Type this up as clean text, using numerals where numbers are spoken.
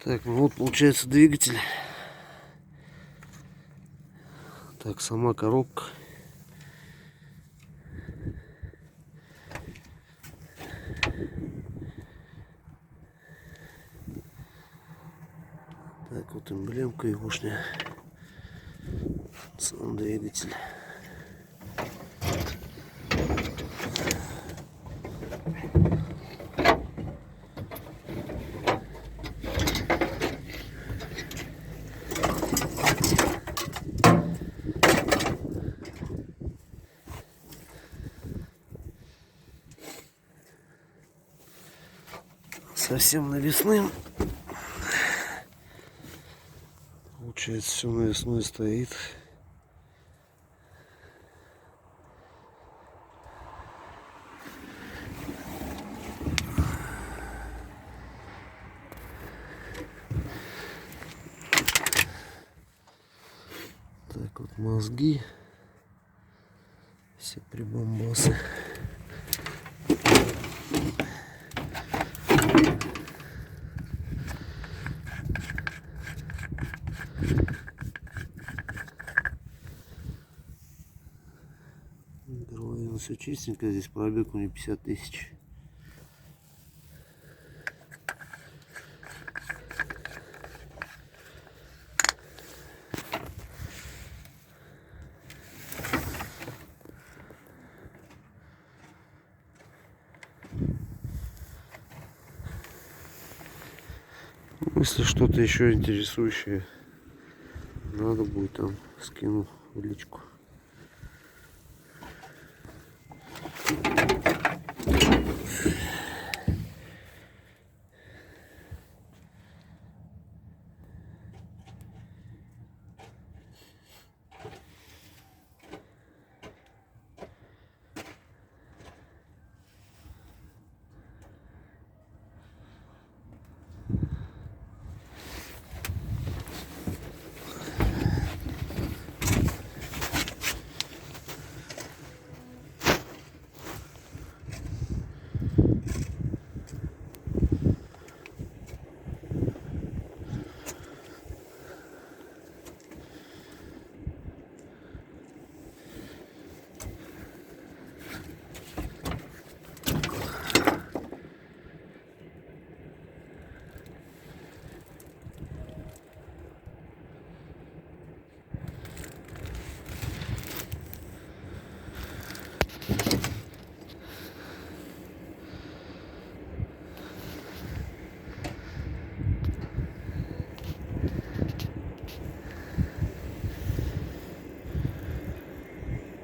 Так, ну вот получается двигатель. Так, сама коробка. Так, вот эмблемка егошняя. Сам двигатель. Совсем навесным. Получается, все навесной стоит. Так вот мозги. Все прибамбасы. Горловина все чистенько, здесь пробег у нее 50 тысяч. Если что-то еще интересующее надо будет, там скину в личку.